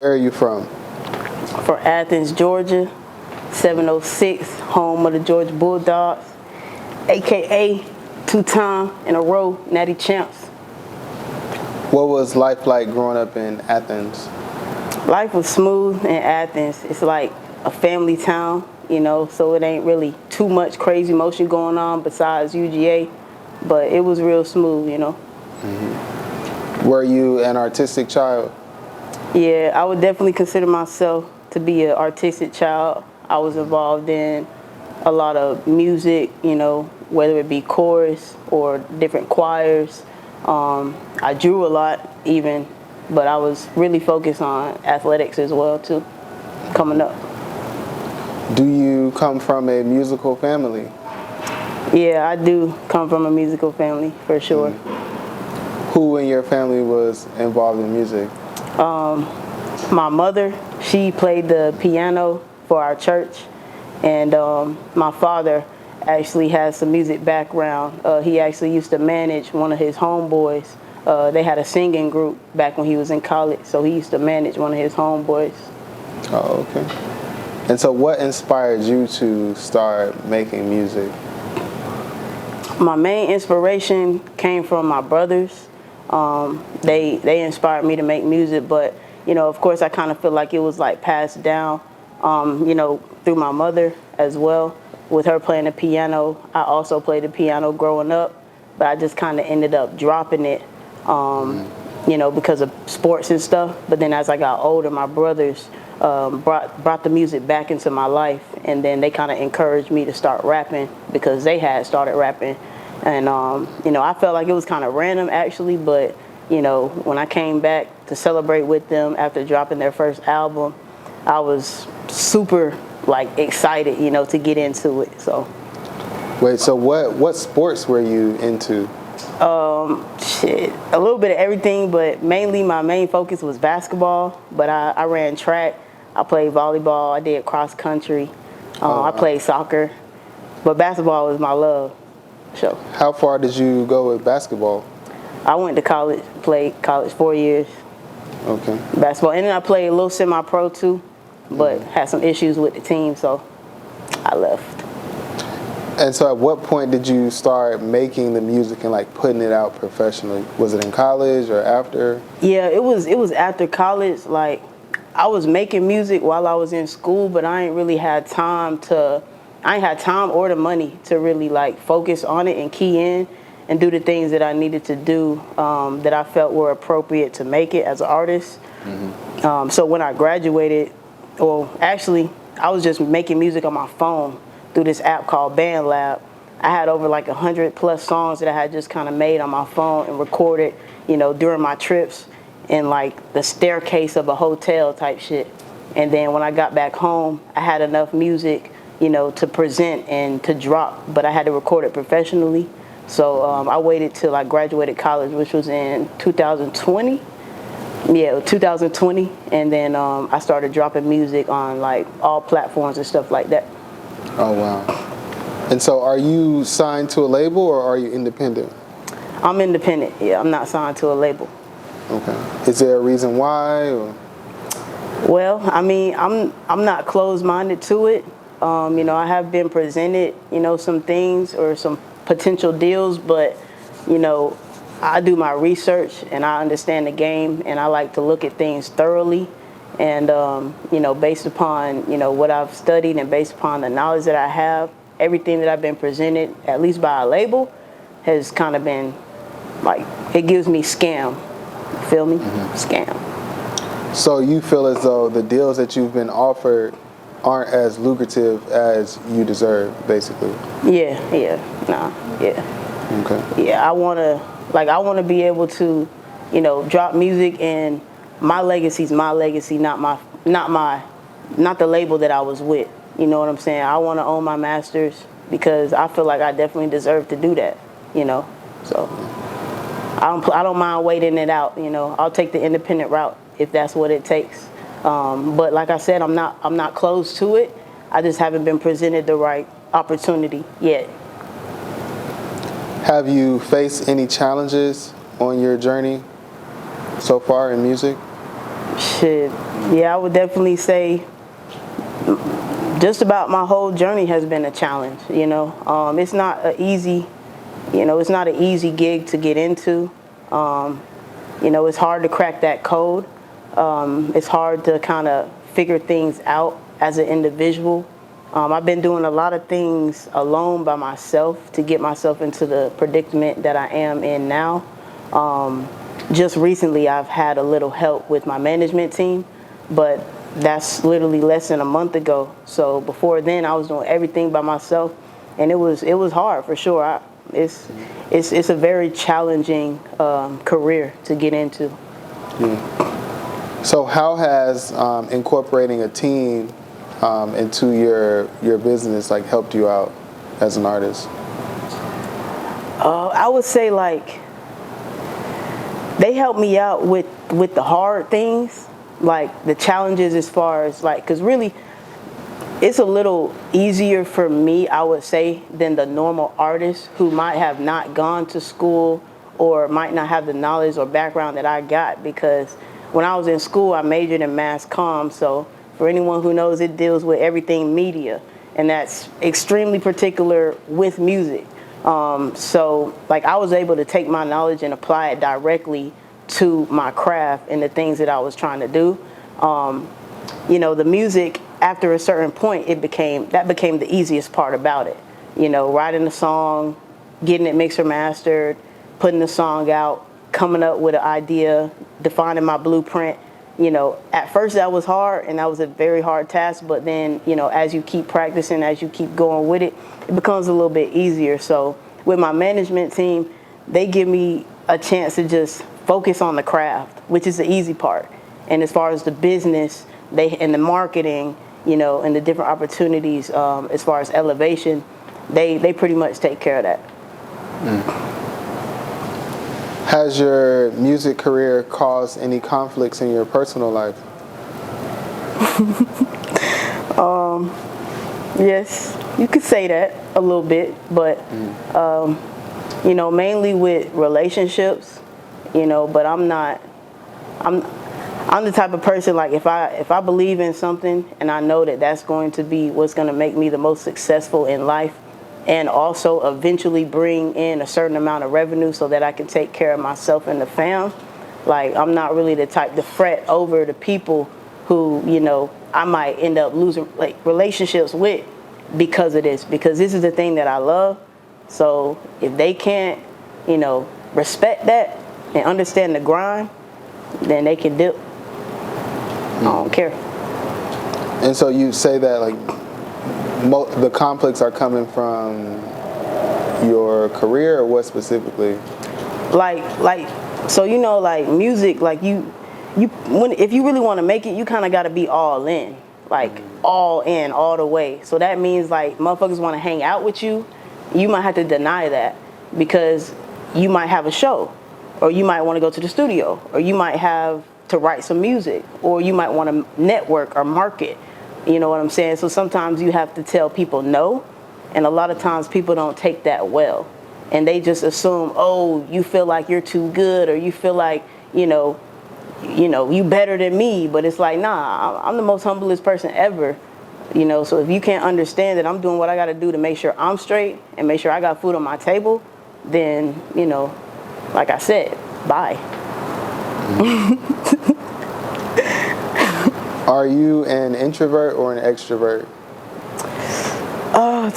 Where are you from? From Athens, Georgia, 706, home of the Georgia Bulldogs, aka two-time in a row Natty champs. What was life like growing up in Athens? Life was smooth in Athens. It's like a family town, so it ain't really too much crazy motion going on besides UGA, but it was real smooth. Were you an artistic child? Yeah, I would definitely consider myself to be an artistic child. I was involved in a lot of music, whether it be chorus or different choirs. I drew a lot even, but I was really focused on athletics as well too, coming up. Do you come from a musical family? Yeah, I do come from a musical family, for sure. Who in your family was involved in music? My mother, she played the piano for our church, and my father actually has some music background. He actually used to manage one of his homeboys. They had a singing group back when he was in college, so he used to manage one of his homeboys. Oh, okay. And so what inspired you to start making music? My main inspiration came from my brothers. They inspired me to make music, but of course I kind of feel like it was like passed down, through my mother as well. With her playing the piano, I also played the piano growing up, but I just kind of ended up dropping it, because of sports and stuff. But then as I got older, my brothers brought the music back into my life, and then they kind of encouraged me to start rapping because they had started rapping. And, I felt like it was kind of random actually, but, when I came back to celebrate with them after dropping their first album, I was super, excited, to get into it, so. Wait, so what sports were you into? A little bit of everything, but mainly my main focus was basketball, but I ran track, I played volleyball, I did cross country, I played soccer, but basketball was my love. So, how far did you go with basketball? I went to college, played college 4 years. Okay. Basketball, and then I played a little semi-pro too, but had some issues with the team, so I left. And so at what point did you start making the music and putting it out professionally? Was it in college or after? Yeah, it was after college. I was making music while I was in school, but I ain't really had time or the money to really focus on it and key in and do the things that I needed to do that I felt were appropriate to make it as an artist. So when I graduated, actually I was just making music on my phone through this app called BandLab. I had over 100+ songs that I had just kind of made on my phone and recorded, during my trips in the staircase of a hotel type shit. And then when I got back home, I had enough music to present and to drop, but I had to record it professionally. So I waited till I graduated college, which was in 2020. Yeah, 2020, and then I started dropping music on all platforms and stuff like that. Oh, wow. And so are you signed to a label or are you independent? I'm independent, yeah, I'm not signed to a label. Okay. Is there a reason why? Or? Well, I mean, I'm not closed-minded to it. I have been presented, some things or some potential deals, but, I do my research and I understand the game and I like to look at things thoroughly. And, based upon, what I've studied and based upon the knowledge that I have, everything that I've been presented, at least by a label, has kind of been it gives me scam. You feel me? Scam. So you feel as though the deals that you've been offered aren't as lucrative as you deserve, basically? Yeah. Okay. Yeah, I want to be able to, drop music, and my legacy's my legacy, not the label that I was with. You know what I'm saying? I want to own my masters because I feel like I definitely deserve to do that, So I don't mind waiting it out, I'll take the independent route if that's what it takes. But like I said, I'm not close to it. I just haven't been presented the right opportunity yet. Have you faced any challenges on your journey so far in music? Shit, yeah, I would definitely say just about my whole journey has been a challenge. It's not an easy, it's not an easy gig to get into. It's hard to crack that code. It's hard to kind of figure things out as an individual. I've been doing a lot of things alone by myself to get myself into the predicament that I am in now. Just recently, I've had a little help with my management team, but that's literally less than a month ago. So before then, I was doing everything by myself, and it was hard for sure. It's a very challenging career to get into. So how has incorporating a team into your business helped you out as an artist? I would say they helped me out with the hard things, like the challenges as far as because really it's a little easier for me, I would say, than the normal artist who might have not gone to school or might not have the knowledge or background that I got, because when I was in school, I majored in Mack2tone, so for anyone who knows, it deals with everything media, and that's extremely particular with music. So I was able to take my knowledge and apply it directly to my craft and the things that I was trying to do. The music, after a certain point, became the easiest part about it. Writing the song, getting it mixed or mastered, putting the song out, coming up with an idea, defining my blueprint. At first that was hard, and that was a very hard task, but then, as you keep practicing, as you keep going with it, it becomes a little bit easier. So with my management team, they give me a chance to just focus on the craft, which is the easy part. And as far as the business, and the marketing, and the different opportunities, as far as elevation, they pretty much take care of that. Has your music career caused any conflicts in your personal life? Yes, you could say that a little bit, but mainly with relationships, but I'm the type of person, if I believe in something and I know that that's going to be what's going to make me the most successful in life, and also eventually bring in a certain amount of revenue so that I can take care of myself and the fam. I'm not really the type to fret over the people who, I might end up losing relationships with because of this, because this is the thing that I love. So if they can't, respect that and understand the grind, then they can dip. I don't care. And so you say that the conflicts are coming from your career, or what specifically? So music, if you really want to make it, you kind of got to be all in, all in, all the way. So that means motherfuckers want to hang out with you, you might have to deny that, because you might have a show, or you might want to go to the studio, or you might have to write some music, or you might want to network or market. You know what I'm saying? So sometimes you have to tell people no, and a lot of times people don't take that well, and they just assume, oh, you feel like you're too good, or you feel like you better than me. But it's nah, I'm the most humblest person ever. So if you can't understand that I'm doing what I got to do to make sure I'm straight and make sure I got food on my table, then like I said, bye. Are you an introvert or an extrovert?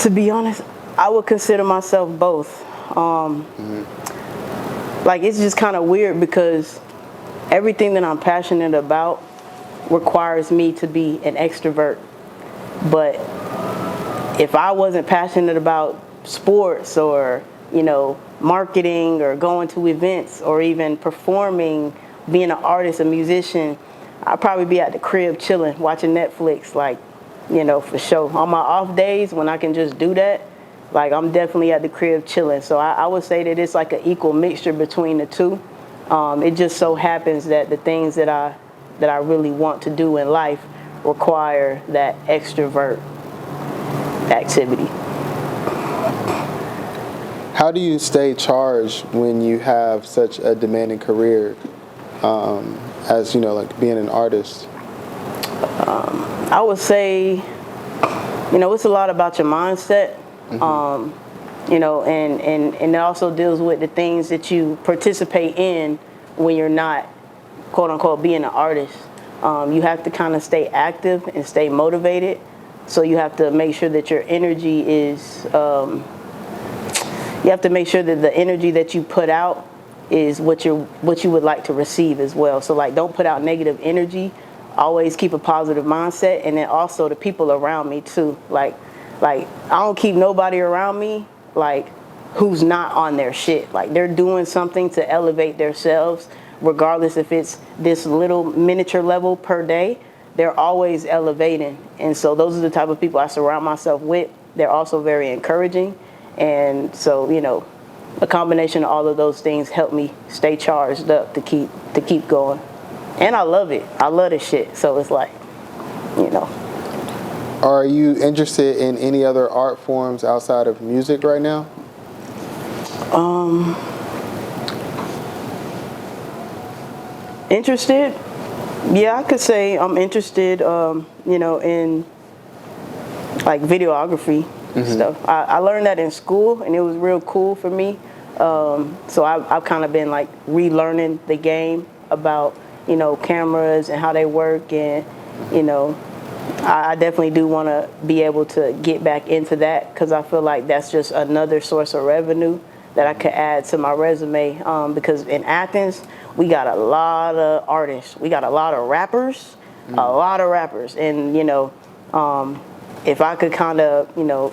To be honest, I would consider myself both. It's just kind of weird, because everything that I'm passionate about requires me to be an extrovert. But if I wasn't passionate about sports or, marketing or going to events or even performing, being an artist, a musician, I'd probably be at the crib chilling, watching Netflix, for sure. On my off days when I can just do that, I'm definitely at the crib chilling. So I would say that it's an equal mixture between the two. It just so happens that the things that I really want to do in life require that extrovert activity. How do you stay charged when you have such a demanding career as, you know, like being an artist? I would say, you know, it's a lot about your mindset. You know, and it also deals with the things that you participate in when you're not, quote unquote, being an artist. You have to kind of stay active and stay motivated. So you have to make sure that your energy is, you have to make sure that the energy that you put out is what you would like to receive as well. So like, don't put out negative energy. Always keep a positive mindset, and then also the people around me too. Like I don't keep nobody around me like who's not on their shit. Like they're doing something to elevate themselves, regardless if it's this little miniature level per day. They're always elevating, and so those are the type of people I surround myself with. They're also very encouraging, and so, you know, a combination of all of those things help me stay charged up to keep going. And I love it. I love this shit. So it's like, you know. Are you interested in any other art forms outside of music right now? Interested? Yeah, I could say I'm interested, you know, in like videography stuff. I learned that in school, and it was real cool for me. So I've kind of been like relearning the game about, you know, cameras and how they work, and, you know, I definitely do want to be able to get back into that, because I feel like that's just another source of revenue that I could add to my resume, because in Athens, we got a lot of artists. We got a lot of rappers, and, you know, if I could kind of, you know,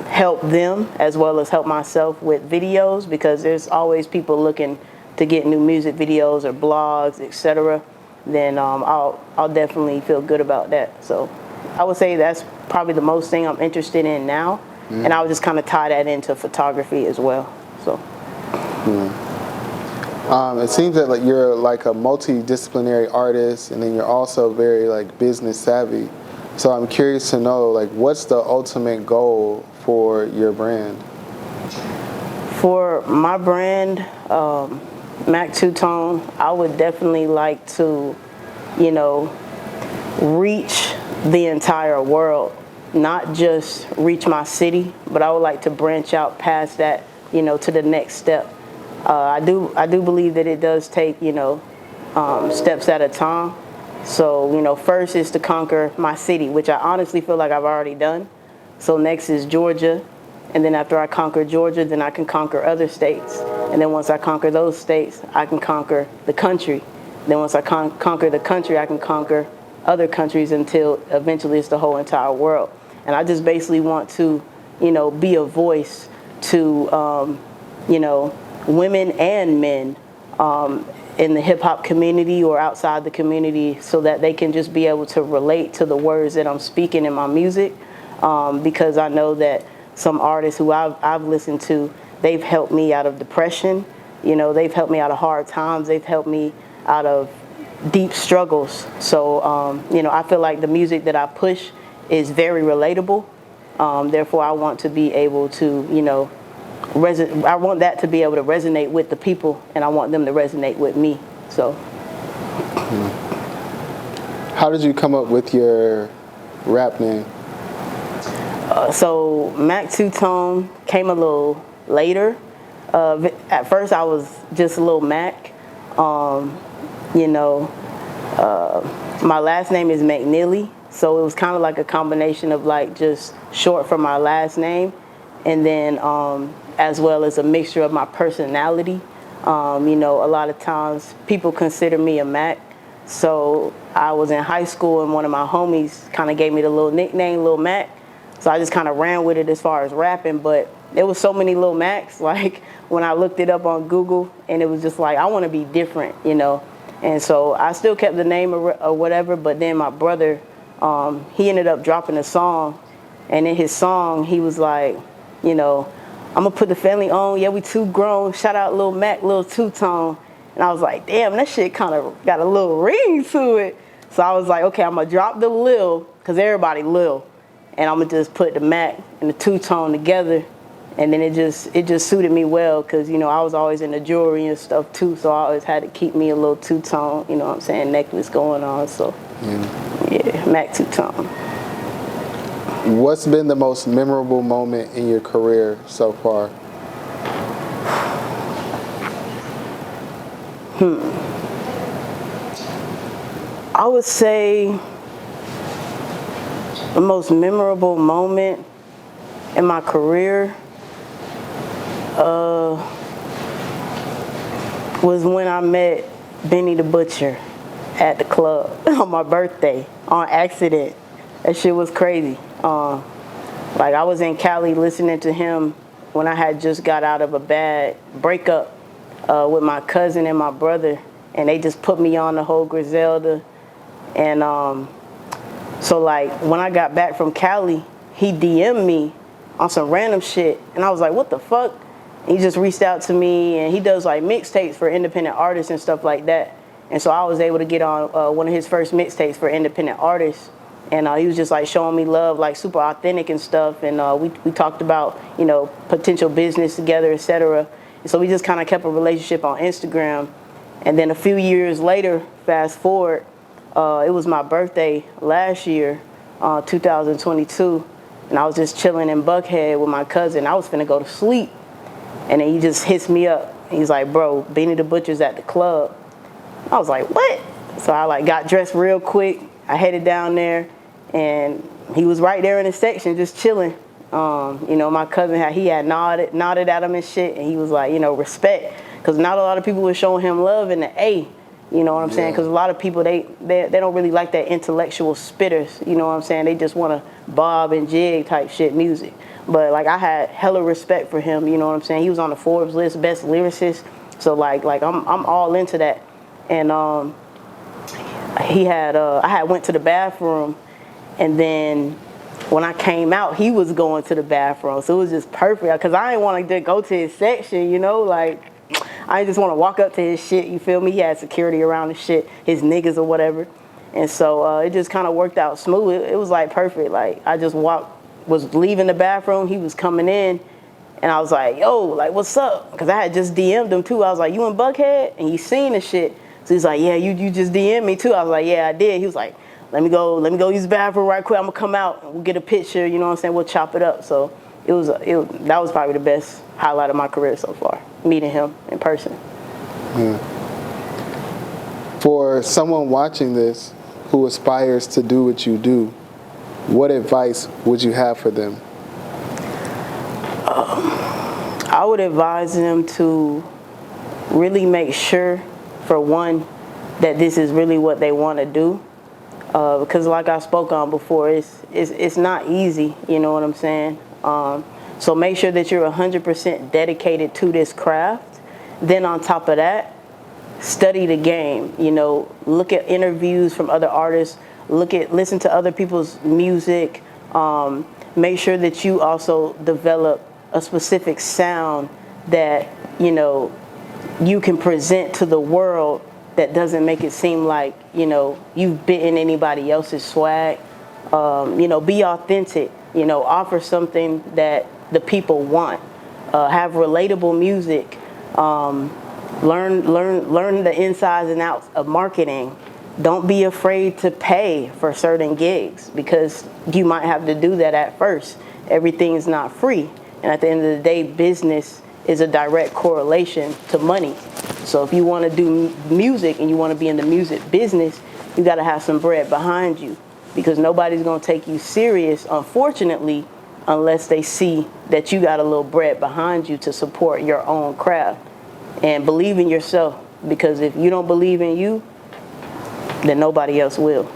help them as well as help myself with videos, because there's always people looking to get new music videos or blogs, etc., then I'll definitely feel good about that. So I would say that's probably the most thing I'm interested in now, and I would just kind of tie that into photography as well. So. It seems that like you're like a multidisciplinary artist, and then you're also very like business savvy. So I'm curious to know, like, what's the ultimate goal for your brand? For my brand, Mack2tone, I would definitely like to, you know, reach the entire world, not just reach my city, but I would like to branch out past that, you know, to the next step. I do believe that it does take, you know, steps at a time. So, you know, first is to conquer my city, which I honestly feel like I've already done. So next is Georgia. And then after I conquer Georgia, then I can conquer other states. And then once I conquer those states, I can conquer the country. Then once I conquer the country, I can conquer other countries until eventually it's the whole entire world. And I just basically want to, you know, be a voice to, you know, women and men in the hip hop community or outside the community, so that they can just be able to relate to the words that I'm speaking in my music. Because I know that some artists who I've listened to, they've helped me out of depression. You know, they've helped me out of hard times. They've helped me out of deep struggles. So, you know, I feel like the music that I push is very relatable. Therefore, I want to be able to, you know, I want that to be able to resonate with the people, and I want them to resonate with me. So. How did you come up with your rap name? So Mack2tone came a little later. At first, I was just a little Mac. You know, my last name is McNeely, so it was kind of like a combination of like just short for my last name, and then as well as a mixture of my personality. You know, a lot of times people consider me a Mac. So I was in high school, and one of my homies kind of gave me the little nickname, Lil Mac. So I just kind of ran with it as far as rapping, but there was so many Lil Macs, like when I looked it up on Google, and it was just like, I want to be different, you know. And so I still kept the name or whatever, but then my brother, he ended up dropping a song, and in his song, he was like, you know, I'm gonna put the family on, yeah, we too grown, shout out Lil Mac, Lil 2-Tone. And I was like, damn, that shit kind of got a little ring to it. So I was like, okay, I'm gonna drop the Lil, because everybody Lil, and I'm gonna just put the Mac and the 2-Tone together, And then it just suited me well because, you know, I was always into jewelry and stuff too, so I always had to keep me a little two-tone, you know what I'm saying, necklace going on. So yeah, Mack2tone. What's been the most memorable moment in your career so far? I would say the most memorable moment in my career was when I met Benny the Butcher at the club on my birthday on accident. That shit was crazy. Like I was in Cali listening to him when I had just got out of a bad breakup with my cousin and my brother, and they just put me on the whole Griselda. And so like when I got back from Cali, he DM'd me on some random shit, and I was like, what the fuck? And he just reached out to me, and he does like mixtapes for independent artists and stuff like that. And so I was able to get on one of his first mixtapes for independent artists. And he was just like showing me love, like super authentic and stuff. And we talked about, you know, potential business together, etc. And so we just kind of kept a relationship on Instagram. And then a few years later, fast forward, it was my birthday last year, 2022. And I was just chilling in Buckhead with my cousin. I was finna go to sleep. And then he just hits me up. He's like, bro, Benny the Butcher's at the club. I was like, what? So I like got dressed real quick. I headed down there, and he was right there in the section just chilling. You know, my cousin had nodded at him and shit, and he was like, you know, respect. Because not a lot of people were showing him love in the A. You know what I'm saying? Because a lot of people, they don't really like that intellectual spitters. You know what I'm saying? They just want to bob and jig type shit music. But like I had hella respect for him. You know what I'm saying? He was on the Forbes list, best lyricist. So like I'm all into that. And I had went to the bathroom, and then when I came out, he was going to the bathroom. So it was just perfect because I didn't want to go to his section. You know, like. I just want to walk up to his shit, you feel me? He had security around his shit, his niggas or whatever. And so it just kind of worked out smooth. It was like perfect. Like I just was leaving the bathroom, he was coming in, and I was like, yo, like what's up? Because I had just DM'd him too. I was like, you in Buckhead? And he seen the shit. So he's like, yeah, you just DM'd me too. I was like, yeah, I did. He was like, let me go use the bathroom right quick. I'm gonna come out and we'll get a picture, you know what I'm saying? We'll chop it up. So that was probably the best highlight of my career so far, meeting him in person. For someone watching this who aspires to do what you do, what advice would you have for them? I would advise them to really make sure, for one, that this is really what they want to do. Because like I spoke on before, it's not easy, you know what I'm saying? So make sure that you're 100% dedicated to this craft. Then on top of that, study the game. You know, look at interviews from other artists. Listen to other people's music. Make sure that you also develop a specific sound that, you know, you can present to the world that doesn't make it seem like, you know, you've bitten anybody else's swag. You know, be authentic. You know, offer something that the people want. Have relatable music. Learn the insides and outs of marketing. Don't be afraid to pay for certain gigs because you might have to do that at first. Everything is not free. And at the end of the day, business is a direct correlation to money. So if you want to do music and you want to be in the music business, you got to have some bread behind you because nobody's going to take you serious, unfortunately, unless they see that you got a little bread behind you to support your own craft. And believe in yourself, because if you don't believe in you, then nobody else will.